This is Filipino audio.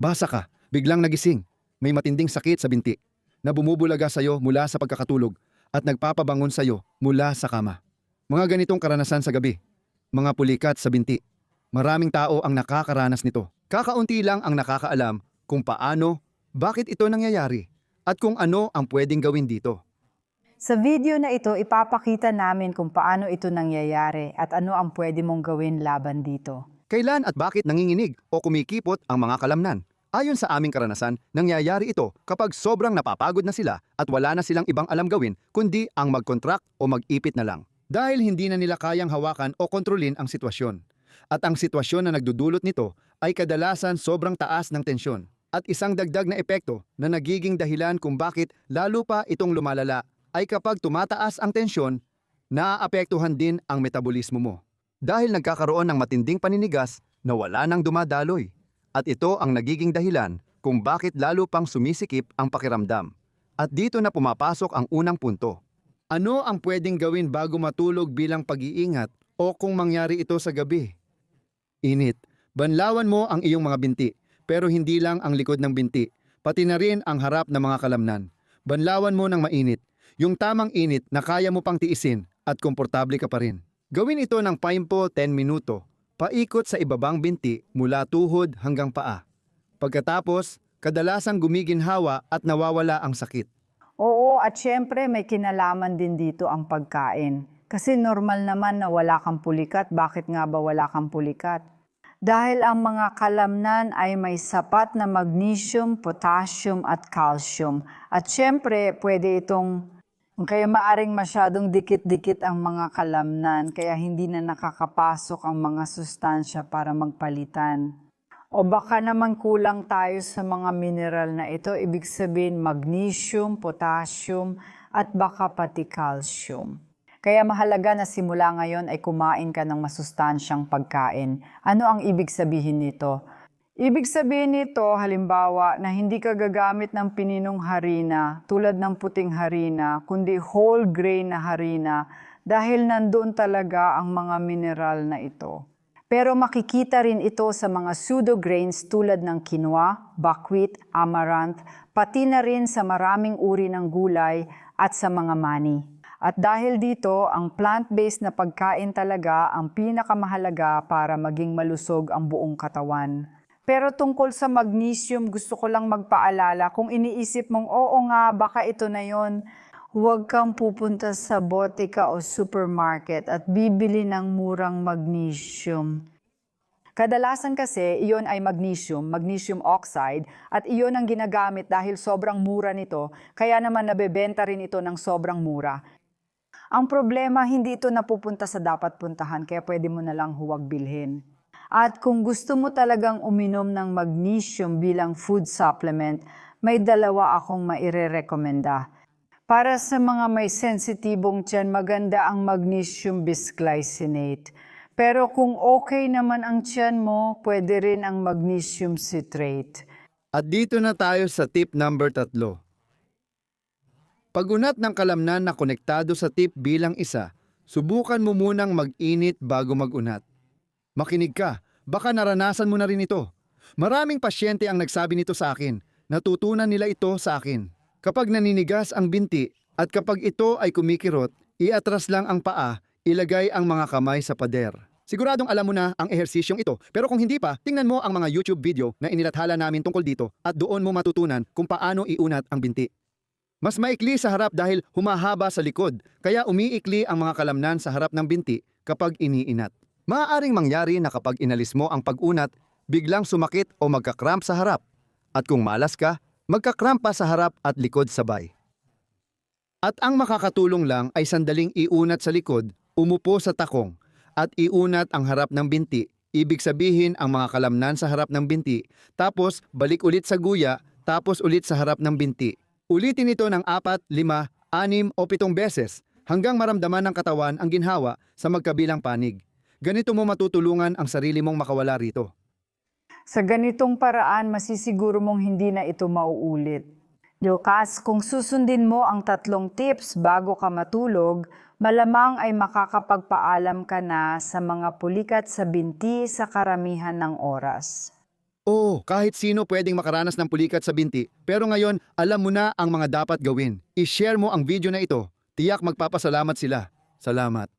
Basa ka, biglang nagising, may matinding sakit sa binti, na bumubulaga sa'yo mula sa pagkakatulog at nagpapabangon sa'yo mula sa kama. Mga ganitong karanasan sa gabi, mga pulikat sa binti. Maraming tao ang nakakaranas nito. Kakaunti lang ang nakakaalam kung paano, bakit ito nangyayari, at kung ano ang pwedeng gawin dito. Sa video na ito, ipapakita namin kung paano ito nangyayari at ano ang pwede mong gawin laban dito. Kailan at bakit nanginginig o kumikipot ang mga kalamnan? Ayon sa aming karanasan, nangyayari ito kapag sobrang napapagod na sila at wala na silang ibang alam gawin kundi ang mag-contract o mag-ipit na lang. Dahil hindi na nila kayang hawakan o kontrolin ang sitwasyon. At ang sitwasyon na nagdudulot nito ay kadalasan sobrang taas ng tensyon. At isang dagdag na epekto na nagiging dahilan kung bakit lalo pa itong lumalala ay kapag tumataas ang tensyon, naaapektuhan din ang metabolismo mo. Dahil nagkakaroon ng matinding paninigas na wala nang dumadaloy. At ito ang nagiging dahilan kung bakit lalo pang sumisikip ang pakiramdam. At dito na pumapasok ang unang punto. Ano ang pwedeng gawin bago matulog bilang pag-iingat o kung mangyari ito sa gabi? Init. Banlawan mo ang iyong mga binti, pero hindi lang ang likod ng binti, pati na rin ang harap ng mga kalamnan. Banlawan mo ng mainit, yung tamang init na kaya mo pang tiisin at komportable ka pa rin. Gawin ito ng 5-10 minuto, paikot sa ibabang binti mula tuhod hanggang paa. Pagkatapos, kadalasang gumiginhawa at nawawala ang sakit. Oo, at syempre may kinalaman din dito ang pagkain. Kasi normal naman na wala kang pulikat. Bakit nga ba wala kang pulikat? Dahil ang mga kalamnan ay may sapat na magnesium, potassium at calcium. At syempre, pwede itong kaya maaring masyadong dikit-dikit ang mga kalamnan, kaya hindi na nakakapasok ang mga sustansya para magpalitan. O baka naman kulang tayo sa mga mineral na ito, ibig sabihin magnesium, potassium, at baka pati calcium. Kaya mahalaga na simula ngayon ay kumain ka ng masustansyang pagkain. Ano ang ibig sabihin nito? Ibig sabihin nito, halimbawa, na hindi ka gagamit ng pininong harina tulad ng puting harina, kundi whole grain na harina dahil nandoon talaga ang mga mineral na ito. Pero makikita rin ito sa mga pseudograins tulad ng quinoa, buckwheat, amaranth, pati na rin sa maraming uri ng gulay at sa mga mani. At dahil dito, ang plant-based na pagkain talaga ang pinakamahalaga para maging malusog ang buong katawan. Pero tungkol sa magnesium, gusto ko lang magpaalala, kung iniisip mong, oo nga, baka ito na yon, huwag kang pupunta sa botika o supermarket at bibili ng murang magnesium. Kadalasan kasi, iyon ay magnesium oxide, at iyon ang ginagamit dahil sobrang mura nito, kaya naman nabebenta rin ito ng sobrang mura. Ang problema, hindi ito napupunta sa dapat puntahan, kaya pwede mo na lang huwag bilhin. At kung gusto mo talagang uminom ng magnesium bilang food supplement, may dalawa akong maire-rekomenda. Para sa mga may sensitibong tiyan, maganda ang magnesium bisglycinate. Pero kung okay naman ang tiyan mo, pwede rin ang magnesium citrate. At dito na tayo sa tip number 3. Pag-unat ng kalamnan na konektado sa tip bilang isa, subukan mo munang mag-init bago mag-unat. Makinig ka, baka naranasan mo na rin ito. Maraming pasyente ang nagsabi nito sa akin, natutunan nila ito sa akin. Kapag naninigas ang binti at kapag ito ay kumikirot, iatras lang ang paa, ilagay ang mga kamay sa pader. Siguradong alam mo na ang ehersisyong ito, pero kung hindi pa, tingnan mo ang mga YouTube video na inilathala namin tungkol dito at doon mo matutunan kung paano iunat ang binti. Mas maikli sa harap dahil humahaba sa likod, kaya umiikli ang mga kalamnan sa harap ng binti kapag iniinat. Maaaring mangyari na kapag inalis mo ang pag-unat, biglang sumakit o magkakramp sa harap. At kung malas ka, magkakramp pa sa harap at likod sabay. At ang makakatulong lang ay sandaling iunat sa likod, umupo sa takong, at iunat ang harap ng binti. Ibig sabihin ang mga kalamnan sa harap ng binti, tapos balik ulit sa guya, tapos ulit sa harap ng binti. Ulitin ito ng 4, 5, 6 o 7 beses hanggang maramdaman ng katawan ang ginhawa sa magkabilang panig. Ganito mo matutulungan ang sarili mong makawala rito. Sa ganitong paraan, masisiguro mong hindi na ito mauulit. Lucas, kung susundin mo ang 3 tips bago ka matulog, malamang ay makakapagpaalam ka na sa mga pulikat sa binti sa karamihan ng oras. Oo, kahit sino pwedeng makaranas ng pulikat sa binti, pero ngayon alam mo na ang mga dapat gawin. I-share mo ang video na ito. Tiyak magpapasalamat sila. Salamat.